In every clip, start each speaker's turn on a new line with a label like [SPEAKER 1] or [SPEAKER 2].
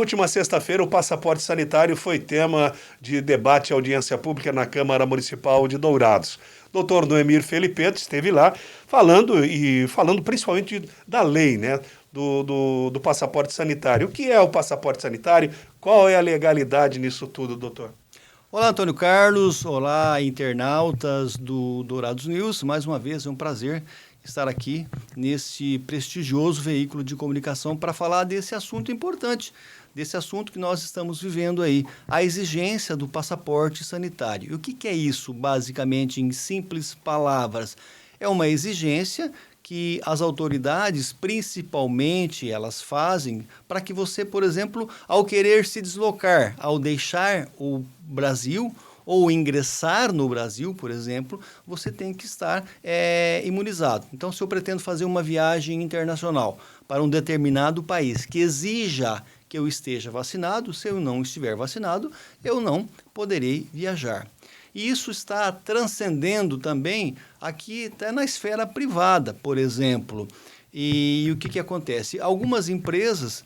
[SPEAKER 1] última sexta-feira, o passaporte sanitário foi tema de debate e audiência pública na Câmara Municipal de Dourados. Doutor Noemir Felipeto esteve lá falando principalmente da lei, né, do passaporte sanitário. O que é o passaporte sanitário? Qual é a legalidade nisso tudo, doutor?
[SPEAKER 2] Olá, Antônio Carlos. Olá, internautas do Dourados News. Mais uma vez, é um prazer estar aqui nesse prestigioso veículo de comunicação para falar desse assunto importante, desse assunto que nós estamos vivendo aí, a exigência do passaporte sanitário. E o que é isso, basicamente, em simples palavras? É uma exigência que as autoridades, principalmente, elas fazem para que você, por exemplo, ao querer se deslocar, ao deixar o Brasil ou ingressar no Brasil, por exemplo, você tem que estar imunizado. Então, se eu pretendo fazer uma viagem internacional para um determinado país que exija que eu esteja vacinado, se eu não estiver vacinado, eu não poderei viajar. E isso está transcendendo também aqui até na esfera privada, por exemplo. E o que acontece? Algumas empresas,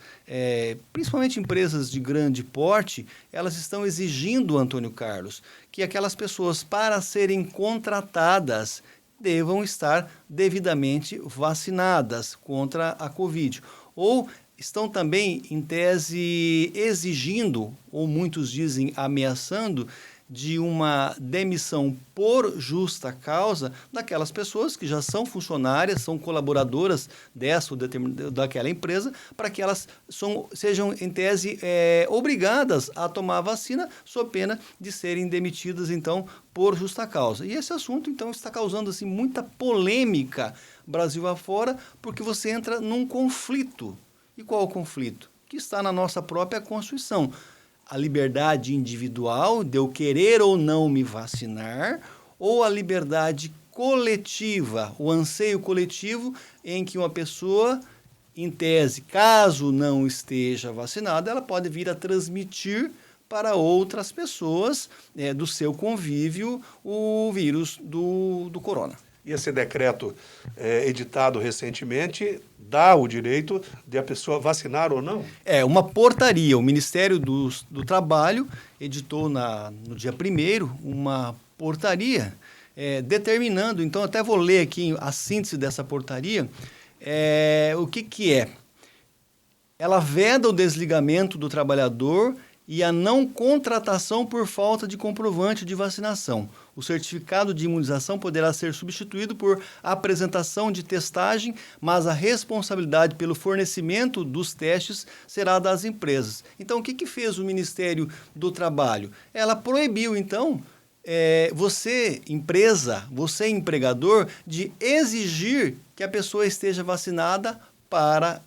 [SPEAKER 2] principalmente empresas de grande porte, elas estão exigindo, Antônio Carlos, que aquelas pessoas, para serem contratadas, devam estar devidamente vacinadas contra a Covid. Ou estão também, em tese, exigindo, ou muitos dizem ameaçando, de uma demissão por justa causa daquelas pessoas que já são funcionárias, são colaboradoras dessa ou daquela empresa, para que elas sejam, em tese, obrigadas a tomar a vacina, sob pena de serem demitidas, então, por justa causa. E esse assunto, então, está causando assim, muita polêmica Brasil afora, porque você entra num conflito. E qual o conflito? Que está na nossa própria Constituição. A liberdade individual de eu querer ou não me vacinar, ou a liberdade coletiva, o anseio coletivo em que uma pessoa, em tese, caso não esteja vacinada, ela pode vir a transmitir para outras pessoas do seu convívio o vírus do corona.
[SPEAKER 1] E esse decreto editado recentemente dá o direito de a pessoa vacinar ou não?
[SPEAKER 2] É uma portaria. O Ministério do Trabalho editou no dia 1º uma portaria determinando, então até vou ler aqui a síntese dessa portaria, o que é. Ela veda o desligamento do trabalhador e a não contratação por falta de comprovante de vacinação. O certificado de imunização poderá ser substituído por apresentação de testagem, mas a responsabilidade pelo fornecimento dos testes será das empresas. Então, o que fez o Ministério do Trabalho? Ela proibiu, então, você, empresa, você, empregador, de exigir que a pessoa esteja vacinada para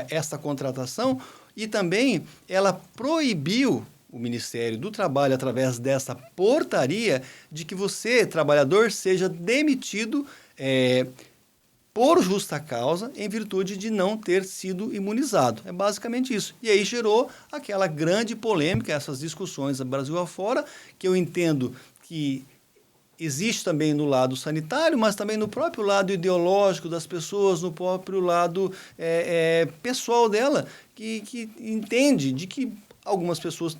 [SPEAKER 2] esta contratação. E também ela proibiu, o Ministério do Trabalho, através dessa portaria, de que você, trabalhador, seja demitido por justa causa, em virtude de não ter sido imunizado. É basicamente isso. E aí gerou aquela grande polêmica, essas discussões do Brasil afora, que eu entendo que existe também no lado sanitário, mas também no próprio lado ideológico das pessoas, no próprio lado pessoal dela, que entende de que algumas pessoas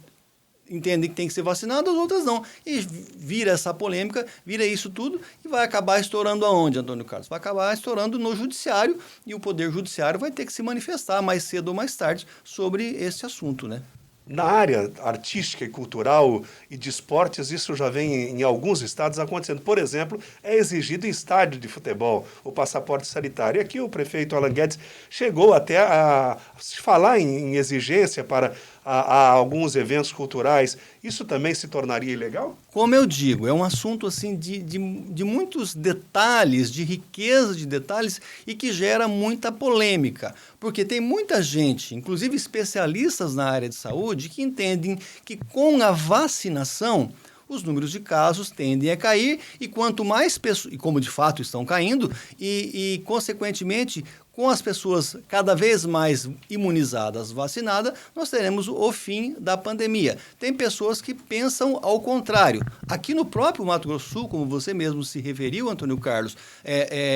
[SPEAKER 2] entendem que tem que ser vacinadas, outras não. E vira essa polêmica, vira isso tudo e vai acabar estourando aonde, Antônio Carlos? Vai acabar estourando no judiciário e o Poder Judiciário vai ter que se manifestar mais cedo ou mais tarde sobre esse assunto, né?
[SPEAKER 1] Na área artística e cultural e de esportes, isso já vem em alguns estados acontecendo. Por exemplo, é exigido em estádio de futebol o passaporte sanitário. E aqui o prefeito Alan Guedes chegou até a falar em exigência para alguns eventos culturais. Isso também se tornaria ilegal?
[SPEAKER 2] Como eu digo, é um assunto assim de muitos detalhes, de riqueza de detalhes e que gera muita polêmica. Porque tem muita gente, inclusive especialistas na área de saúde, que entendem que com a vacinação os números de casos tendem a cair e quanto mais pessoas, e como de fato estão caindo, e consequentemente, com as pessoas cada vez mais imunizadas, vacinadas, nós teremos o fim da pandemia. Tem pessoas que pensam ao contrário. Aqui no próprio Mato Grosso do Sul, como você mesmo se referiu, Antônio Carlos,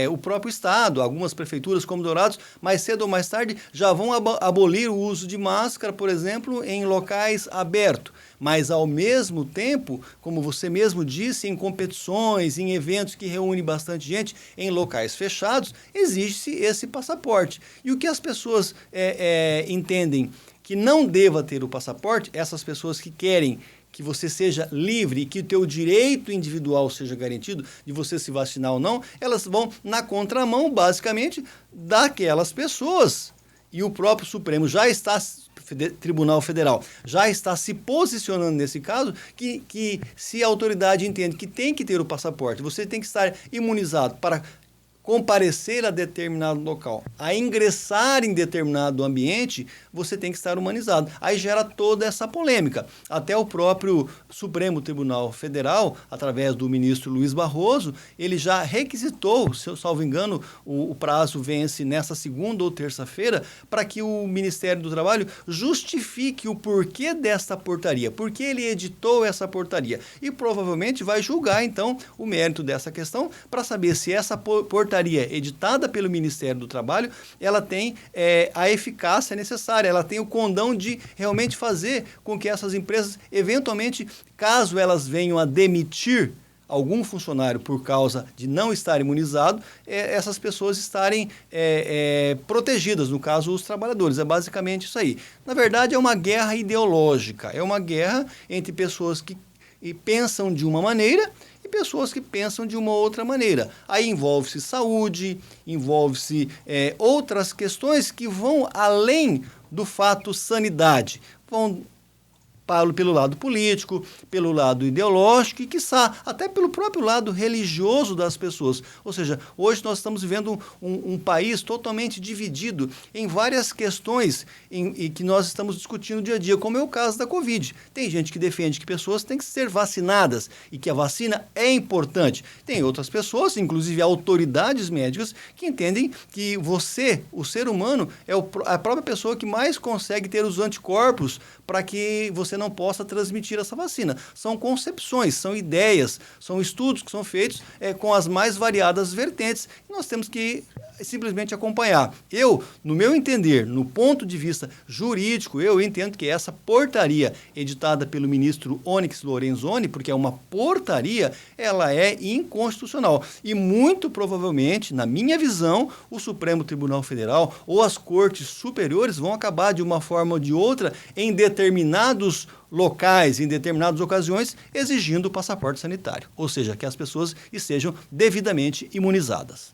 [SPEAKER 2] o próprio estado, algumas prefeituras como Dourados, mais cedo ou mais tarde, já vão abolir o uso de máscara, por exemplo, em locais abertos. Mas, ao mesmo tempo, como você mesmo disse, em competições, em eventos que reúnem bastante gente, em locais fechados, existe esse passaporte. E o que as pessoas entendem que não deva ter o passaporte, essas pessoas que querem que você seja livre e que o teu direito individual seja garantido, de você se vacinar ou não, elas vão na contramão, basicamente, daquelas pessoas. E o próprio Supremo já está... Tribunal Federal já está se posicionando nesse caso, que se a autoridade entende que tem que ter o passaporte, você tem que estar imunizado para comparecer a determinado local, a ingressar em determinado ambiente, você tem que estar humanizado. Aí gera toda essa polêmica. Até o próprio Supremo Tribunal Federal, através do ministro Luiz Barroso, ele já requisitou, se eu salvo engano, o prazo vence nessa segunda ou terça-feira, para que o Ministério do Trabalho justifique o porquê desta portaria, porque ele editou essa portaria. E provavelmente vai julgar, então, o mérito dessa questão, para saber se essa portaria editada pelo Ministério do Trabalho, ela tem a eficácia necessária, ela tem o condão de realmente fazer com que essas empresas, eventualmente, caso elas venham a demitir algum funcionário por causa de não estar imunizado, essas pessoas estarem protegidas, no caso, os trabalhadores. É basicamente isso aí. Na verdade, é uma guerra ideológica, é uma guerra entre pessoas que pensam de uma maneira e pessoas que pensam de uma outra maneira. Aí envolve-se saúde, envolve-se outras questões que vão além do fato sanidade. Vão pelo lado político, pelo lado ideológico e, quiçá, até pelo próprio lado religioso das pessoas. Ou seja, hoje nós estamos vivendo um país totalmente dividido em várias questões e que nós estamos discutindo dia a dia, como é o caso da Covid. Tem gente que defende que pessoas têm que ser vacinadas e que a vacina é importante. Tem outras pessoas, inclusive autoridades médicas, que entendem que você, o ser humano, é a própria pessoa que mais consegue ter os anticorpos para que você não possa transmitir essa vacina. São concepções, são ideias, são estudos que são feitos com as mais variadas vertentes. E nós temos que simplesmente acompanhar. Eu, no meu entender, no ponto de vista jurídico, eu entendo que essa portaria editada pelo ministro Onyx Lorenzoni, porque é uma portaria, ela é inconstitucional. E muito provavelmente, na minha visão, o Supremo Tribunal Federal ou as cortes superiores vão acabar de uma forma ou de outra em determinados locais, em determinadas ocasiões, exigindo o passaporte sanitário. Ou seja, que as pessoas estejam devidamente imunizadas.